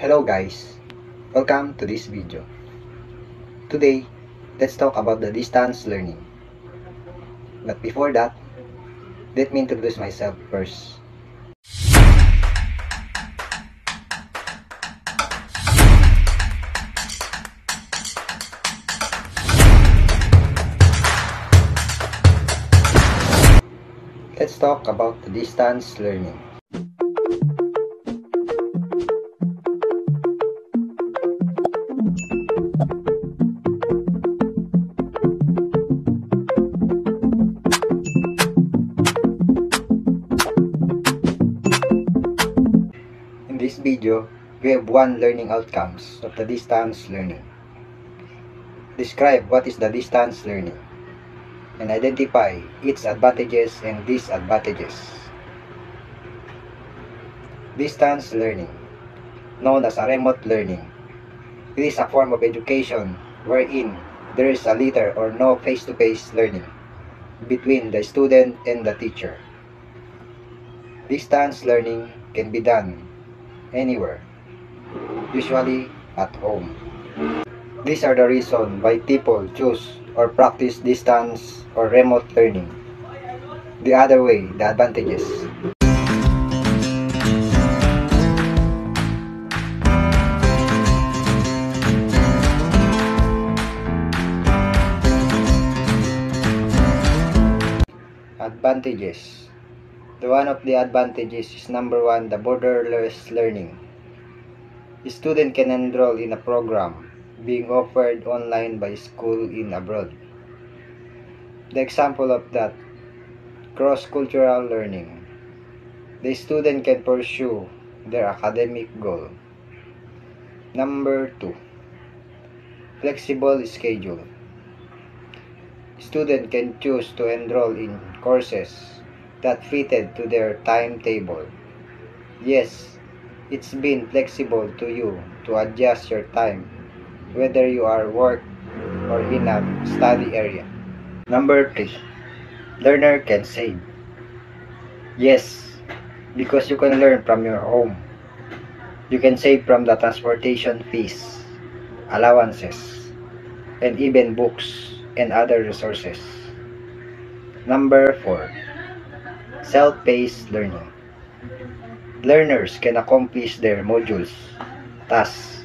Hello guys, welcome to this video. Today, let's talk about the distance learning. But before that, let me introduce myself first. Let's talk about the distance learning. In this video, we have one learning outcomes of the distance learning. Describe what is the distance learning and identify its advantages and disadvantages. Distance learning, known as a remote learning, it is a form of education wherein there is a little or no face-to-face learning between the student and the teacher. Distance learning can be done anywhere, usually at home. These are the reasons why people choose or practice distance or remote learning. The other way, the advantages. Advantages. One of the advantages is number one, the borderless learning. The student can enroll in a program being offered online by school in abroad. The example of that, cross-cultural learning. The student can pursue their academic goal. Number two, flexible schedule. Student can choose to enroll in courses that fitted to their timetable. Yes, it's been flexible to you to adjust your time, whether you are work or in a study area. Number 3, learner can save. Yes, because you can learn from your home. You can save from the transportation fees, allowances, and even books and other resources. Number 4, self-paced learning. Learners can accomplish their modules, tasks,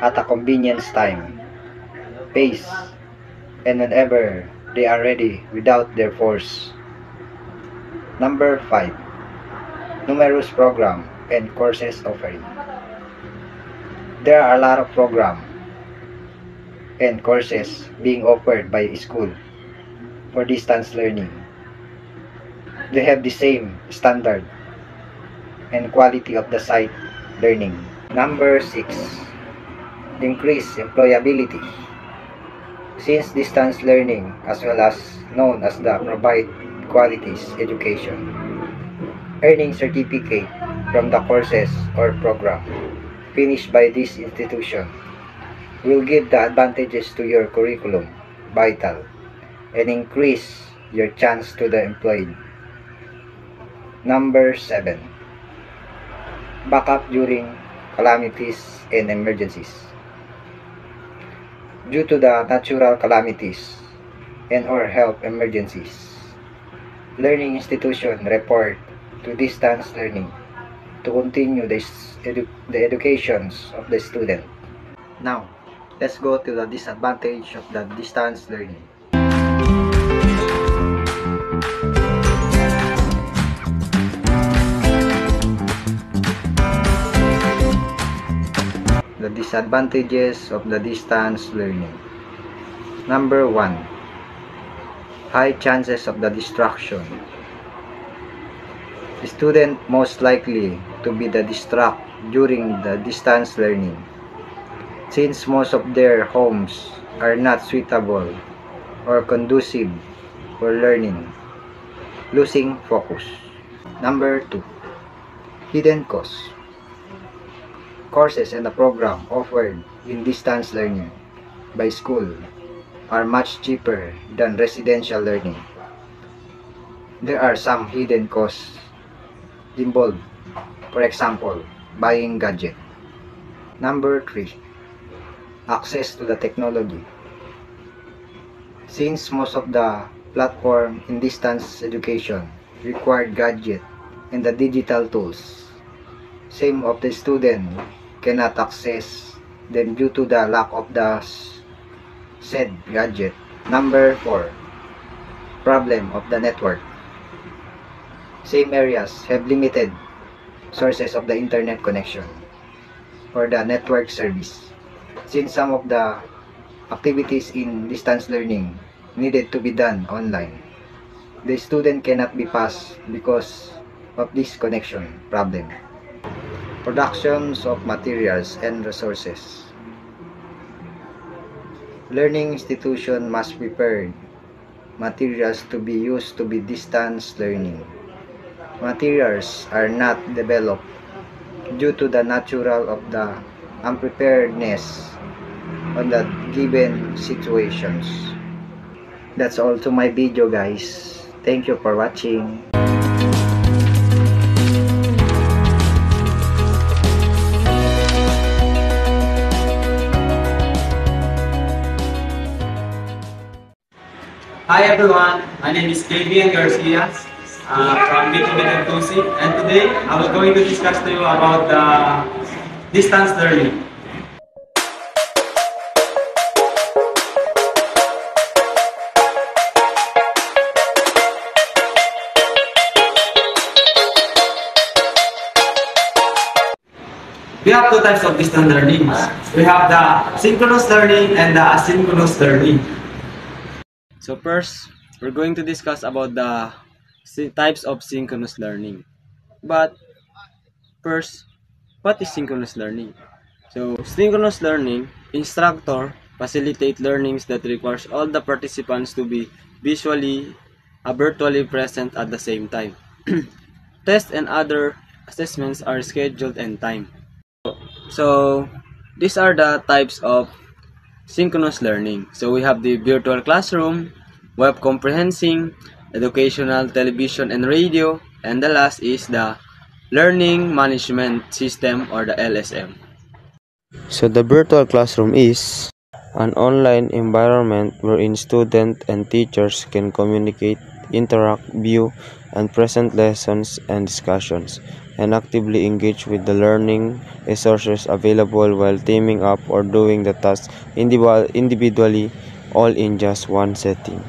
at a convenience time, pace, and whenever they are ready without their force. Number 5, numerous programs and courses offering. There are a lot of programs and courses being offered by school for distance learning. They have the same standard and quality of the site learning. Number 6, increase employability. Since distance learning, as well as known as the provide qualities education, earning certificate from the courses or program finished by this institution will give the advantages to your curriculum vital and increase your chance to the employed. Number 7, backup during calamities and emergencies. Due to the natural calamities and or health emergencies, learning institutions report to distance learning to continue the educations of the student. Now, let's go to the disadvantage of the distance learning. The disadvantages of the distance learning. Number 1, high chances of the distraction. The student most likely to be the distract during the distance learning, since most of their homes are not suitable or conducive for learning, losing focus. Number 2, hidden costs. Courses and the program offered in distance learning by school are much cheaper than residential learning. There are some hidden costs involved. For example, buying gadget. Number 3. Access to the technology. Since most of the platform in distance education required gadget and the digital tools, some of the student cannot access them due to the lack of the said gadget. Number 4. Problem of the network. Same areas have limited sources of the internet connection or the network service. Since some of the activities in distance learning needed to be done online, the student cannot be passed because of this connection problem. Productions of materials and resources. Learning institution must prepare materials to be used to be distance learning. Materials are not developed due to the natural of the unpreparedness on the given situations. That's all to my video, guys. Thank you for watching. Hi everyone, my name is Gabriel Garcia from BTB Tusi, and today I was going to discuss to you about the distance learning. We have two types of distance learning. We have the synchronous learning and the asynchronous learning. So first, we're going to discuss about the types of synchronous learning. But first, what is synchronous learning? So synchronous learning, instructor facilitate learnings that requires all the participants to be visually, virtually present at the same time. Tests and other assessments are scheduled and timed. So these are the types of synchronous learning. So we have the virtual classroom, web comprehending, educational television and radio, and the last is the learning management system or the LSM. So the virtual classroom is an online environment wherein students and teachers can communicate, interact, view, and present lessons and discussions, and actively engage with the learning resources available while teaming up or doing the tasks individually, all in just one setting.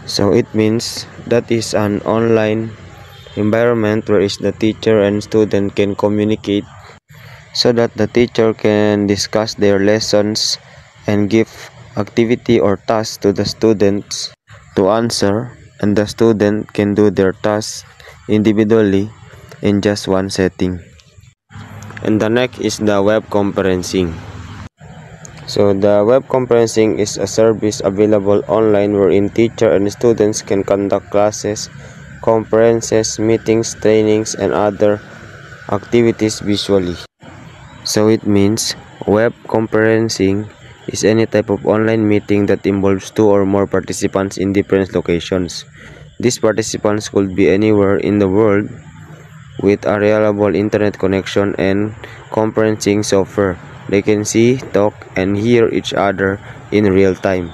So it means that is an online environment where the teacher and student can communicate so that the teacher can discuss their lessons and give activity or task to the students to answer, and the student can do their tasks individually in just one setting. And the next is the web conferencing. So the web conferencing is a service available online wherein teacher and students can conduct classes, conferences, meetings, trainings, and other activities visually. So it means web conferencing is any type of online meeting that involves two or more participants in different locations. These participants could be anywhere in the world with a reliable internet connection and conferencing software. They can see, talk, and hear each other in real time.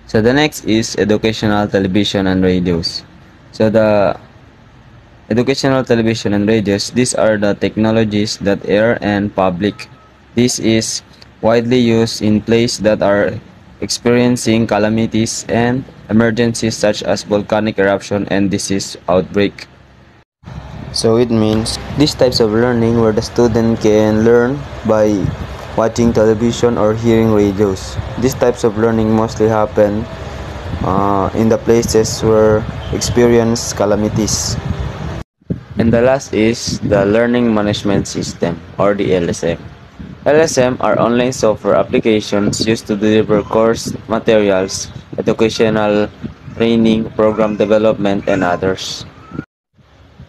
So the next is educational television and radios. So the educational television and radios, these are the technologies that air and public. This is widely used in places that are experiencing calamities and emergencies such as volcanic eruption and disease outbreak. So it means these types of learning where the student can learn by watching television or hearing radios. These types of learning mostly happen in the places where experience calamities. And the last is the learning management system or the LSM. LSM are online software applications used to deliver course materials, educational training, program development, and others.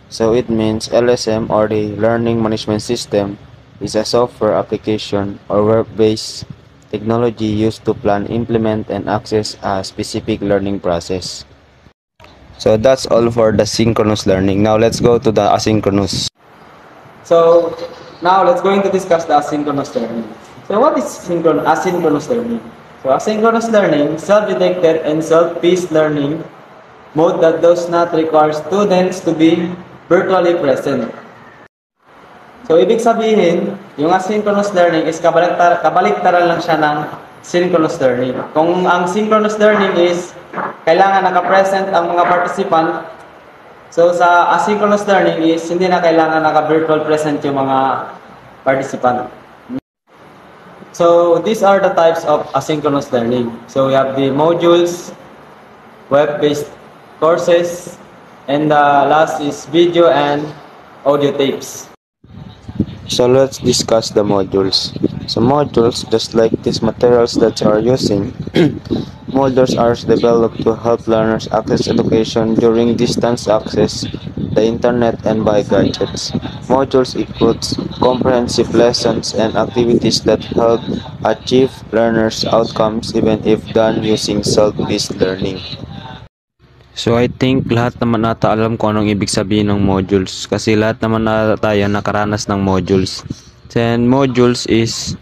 So it means LSM or the learning management system is a software application or web-based technology used to plan, implement, and access a specific learning process. So that's all for the synchronous learning. Now let's go to the asynchronous. So now let's going to discuss the asynchronous learning. So what is asynchronous learning? So asynchronous learning, self-directed and self-paced learning mode that does not require students to be virtually present. So ibig sabihin, yung asynchronous learning is kabaliktaran lang siya ng synchronous learning. Kung ang synchronous learning is kailangan naka-present ang mga participant, so sa asynchronous learning is hindi na kailangan naka-virtual present yung mga participant. So these are the types of asynchronous learning. So we have the modules, web-based courses, and the last is video and audio tapes. So let's discuss the modules. So modules, just like these materials that you are using, modules are developed to help learners access education during distance access, the internet, and by gadgets. Modules includes comprehensive lessons and activities that help achieve learners' outcomes even if done using self-paced learning. So I think lahat naman nata alam kung anong ibig sabihin ng modules kasi lahat naman nata tayo nakaranas ng modules. And modules is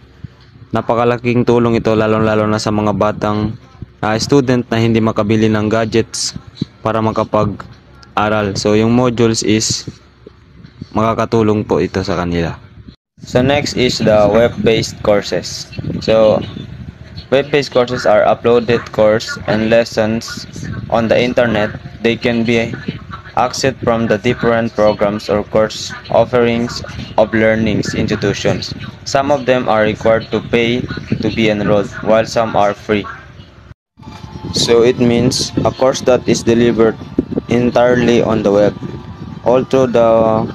napakalaking tulong ito lalo na sa mga batang student na hindi makabili ng gadgets para makapag-aral. So yung modules is makakatulong po ito sa kanila. So next is the web-based courses. So web-based courses are uploaded course and lessons on the internet. They can be accessed from the different programs or course offerings of learning institutions. Some of them are required to pay to be enrolled, while some are free. So it means a course that is delivered entirely on the web. Although the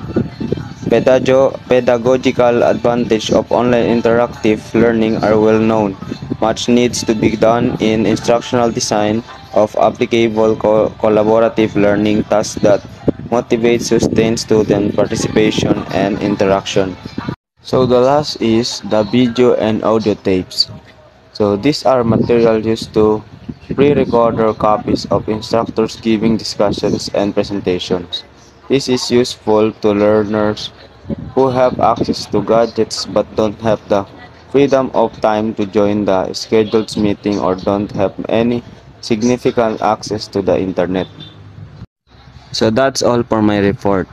pedagogical advantage of online interactive learning are well known, much needs to be done in instructional design of applicable collaborative learning tasks that motivate sustained student participation and interaction. So the last is the video and audio tapes. So these are material used to pre-record copies of instructors giving discussions and presentations. This is useful to learners who have access to gadgets but don't have the freedom of time to join the scheduled meeting or don't have any significant access to the internet. So that's all for my report.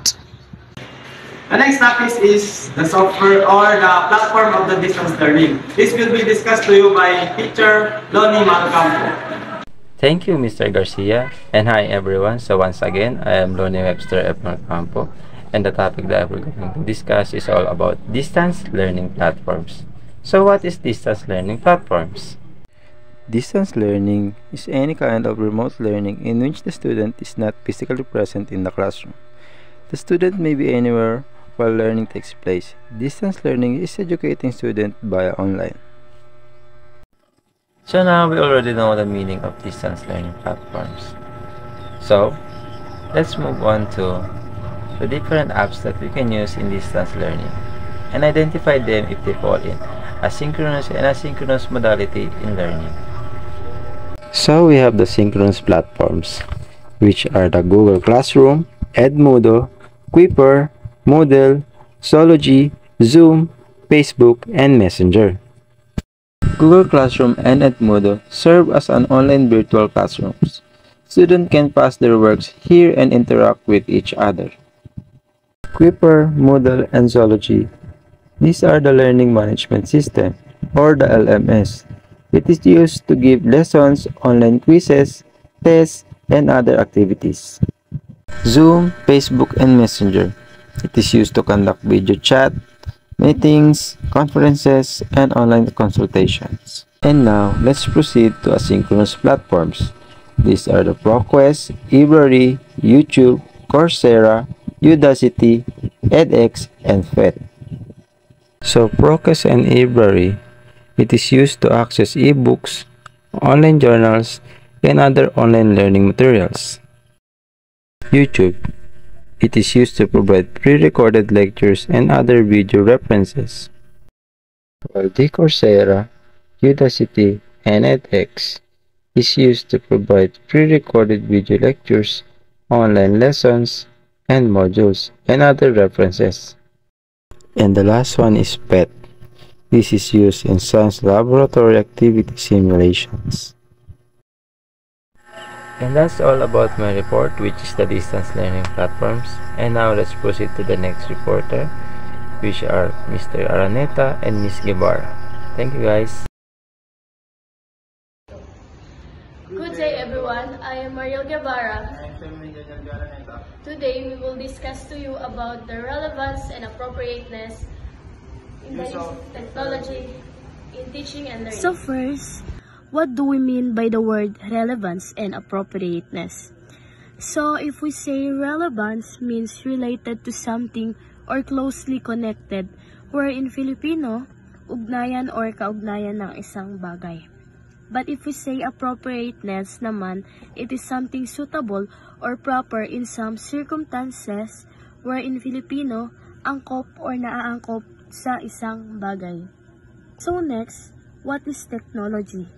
The next topic is the software or the platform of the distance learning. This will be discussed to you by teacher Lonnie Malcampo. Thank you, Mr. Garcia, and hi everyone. So once again, I am Lonnie Webster F. Malcampo, and the topic that we're going to discuss is all about distance learning platforms. So what is distance learning platforms? Distance learning is any kind of remote learning in which the student is not physically present in the classroom. The student may be anywhere while learning takes place. Distance learning is educating students via online. So now we already know the meaning of distance learning platforms. So let's move on to the different apps that we can use in distance learning and identify them if they fall in asynchronous and asynchronous modality in learning. So we have the synchronous platforms, which are the Google Classroom, Edmodo, Quipper, Moodle, Sology, Zoom, Facebook, and Messenger. Google Classroom and Edmodo serve as an online virtual classrooms. Students can pass their works here and interact with each other. Quipper, Moodle, and Sology. These are the learning management system, or the LMS. It is used to give lessons, online quizzes, tests, and other activities. Zoom, Facebook, and Messenger. It is used to conduct video chat, meetings, conferences, and online consultations. And now, let's proceed to asynchronous platforms. These are the ProQuest, eBrary, YouTube, Coursera, Udacity, edX, and PhET. So ProQuest and eBrary, it is used to access ebooks, online journals, and other online learning materials. YouTube, it is used to provide pre-recorded lectures and other video references. While the Coursera, Udacity, and edX is used to provide pre-recorded video lectures, online lessons, and modules, and other references. And the last one is PET. This is used in science laboratory activity simulations. And that's all about my report, which is the distance learning platforms. And now let's proceed to the next reporter, which are Mr. Araneta and Ms. Guevara. Thank you guys. Good day everyone, I am Mariel Guevara. Today we will discuss to you about the relevance and appropriateness in the use of technology in teaching and learning. So first, what do we mean by the word relevance and appropriateness? So if we say relevance means related to something or closely connected, where in Filipino, ugnayan or kaugnayan ng isang bagay. But if we say appropriateness naman, it is something suitable or proper in some circumstances, where in Filipino, angkop or naaangkop sa isang bagay. So next, what is technology?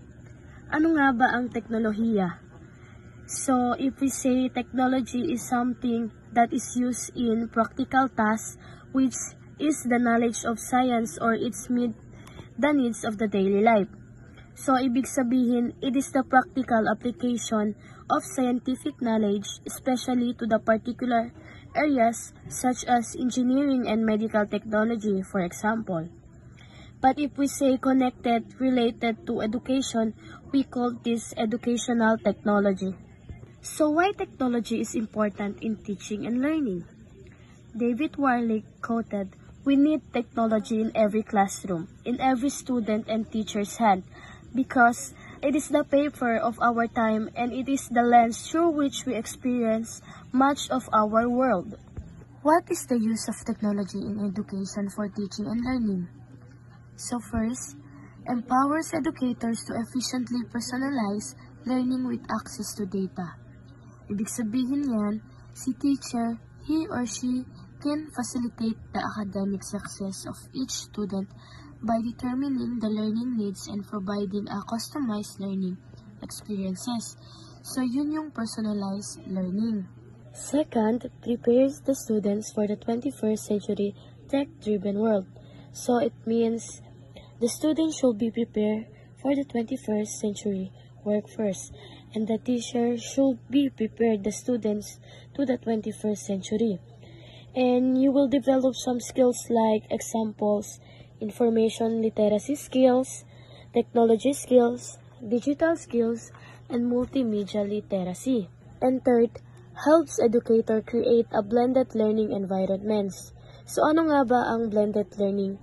Ano nga ba ang teknolohiya? So if we say technology is something that is used in practical tasks, which is the knowledge of science or its meet the needs of the daily life. So, ibig sabihin, it is the practical application of scientific knowledge, especially to the particular areas such as engineering and medical technology, for example. But if we say connected, related to education, we call this educational technology. So, why technology is important in teaching and learning? David Warlick quoted, "We need technology in every classroom, in every student and teacher's hand, because it is the paper of our time and it is the lens through which we experience much of our world." What is the use of technology in education for teaching and learning? So first, empowers educators to efficiently personalize learning with access to data. Ibig sabihin yan, si teacher, he or she can facilitate the academic success of each student by determining the learning needs and providing a customized learning experiences. So, yun yung personalized learning. Second, prepares the students for the 21st century tech-driven world. So, it means the students should be prepared for the 21st century workforce, and the teacher should be prepared the students to the 21st century. And you will develop some skills like examples, information literacy skills, technology skills, digital skills, and multimedia literacy. And third, helps educator create a blended learning environments. So ano nga ba ang blended learning?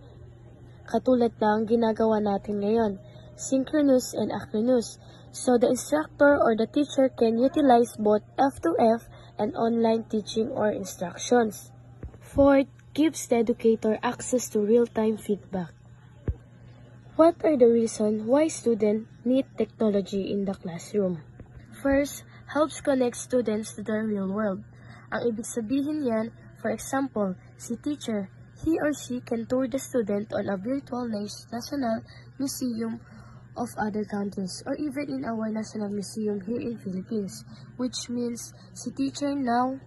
Katulad ng ginagawa natin ngayon, synchronous and asynchronous. So the instructor or the teacher can utilize both F2F and online teaching or instructions. Fourth, gives the educator access to real-time feedback. What are the reasons why students need technology in the classroom? First, helps connect students to the real world. Ang ibig sabihin yan, for example, si teacher, he or she can tour the student on a virtual national museum of other countries or even in our national museum here in Philippines, which means si teacher now,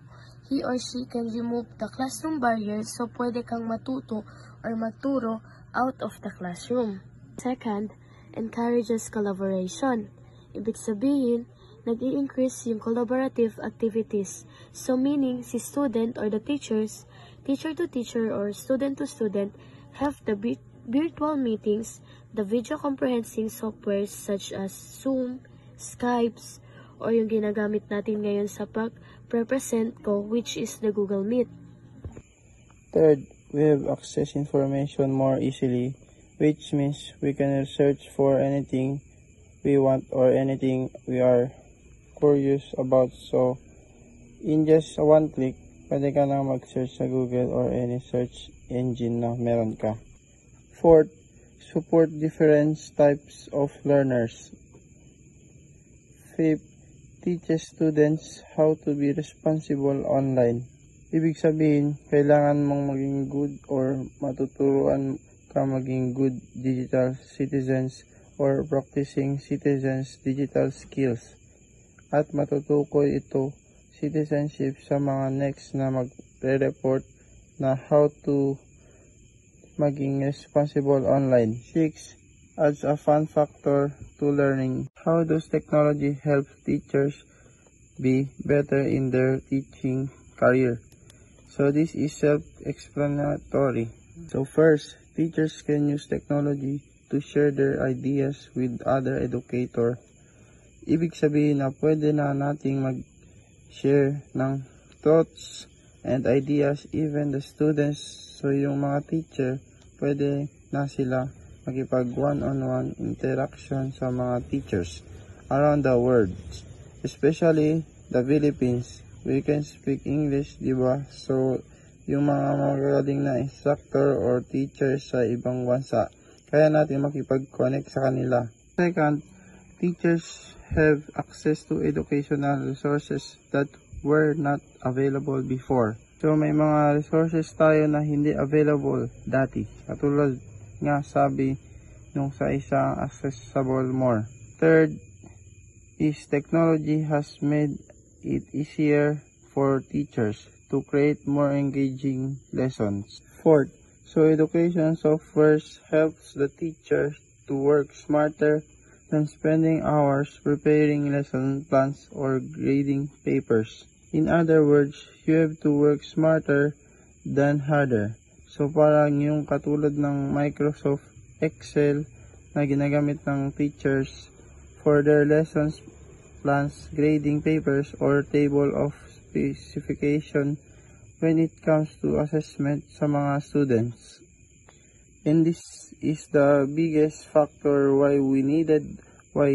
he or she can remove the classroom barriers so pwede kang matuto or magturo out of the classroom. Second, encourages collaboration. Ibig sabihin, nag-i-increase yung collaborative activities. So meaning, si student or the teachers, teacher to teacher or student to student, have the virtual meetings, the video conferencing softwares such as Zoom, Skypes, or yung ginagamit natin ngayon sa pag-represent ko, which is the Google Meet. Third, we have access information more easily, which means we can search for anything we want or anything we are curious about. So, in just one click, pwede ka na mag-search sa Google or any search engine na meron ka. Fourth, support different types of learners. Fifth, teaches students how to be responsible online. Ibig sabihin, kailangan mong maging good or matuturuan ka maging good digital citizens or practicing citizens digital skills. At matutukoy ito citizenship sa mga next na magre-report na how to maging responsible online. 6. Adds a fun factor to learning. How does technology help teachers be better in their teaching career? So this is self-explanatory. So first, teachers can use technology to share their ideas with other educator. Ibig sabihin na pwede na nating mag-share ng thoughts and ideas even the students. So yung mga teacher, pwede na sila makipag one-on-one interaction sa mga teachers around the world, especially the Philippines. We can speak English, diba? So yung mga magaling na instructor or teacher sa ibang bansa, kaya natin makipag-connect sa kanila. Second, teachers have access to educational resources that were not available before. So may mga resources tayo na hindi available dati. Katulad nga sabi nung sa isang accessible more. Third is technology has made it easier for teachers to create more engaging lessons. Fourth, so education software helps the teacher to work smarter than spending hours preparing lesson plans or grading papers. In other words, you have to work smarter than harder. So parang yung katulad ng Microsoft Excel na ginagamit ng teachers for their lessons plans, grading papers, or table of specification when it comes to assessment sa mga students. And this is the biggest factor why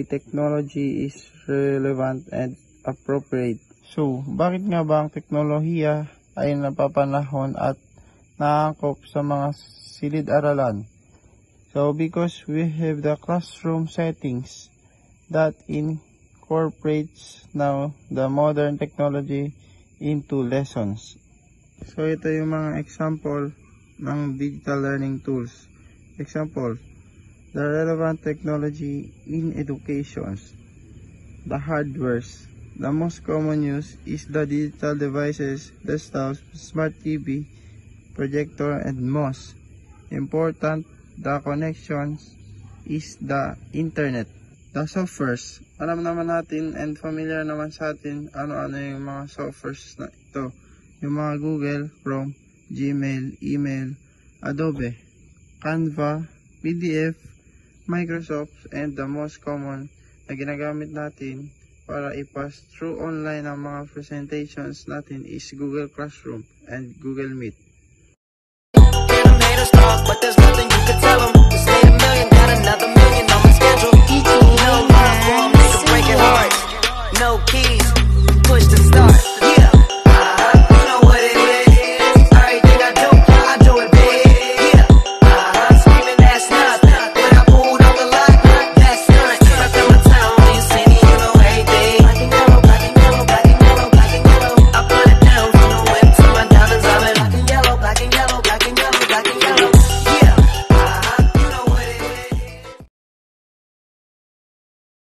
technology is relevant and appropriate. So, bakit nga ba ang teknolohiya ay napapanahon at naangkop sa mga silid-aralan? So, because we have the classroom settings that incorporates now the modern technology into lessons. So, ito yung mga example ng digital learning tools. Example, the relevant technology in education. The hardwares. The most common use is the digital devices, desktops, smart TV, projector, and mouse. Important, the connections is the internet. The softwares. Alam naman natin and familiar naman sa atin ano-ano yung mga softwares na ito. Yung mga Google, Chrome, Gmail, email, Adobe, Canva, PDF, Microsoft, and the most common na ginagamit natin para i-pass through online ang mga presentations natin is Google Classroom and Google Meet. Haters talk, but there's nothing you can tell them.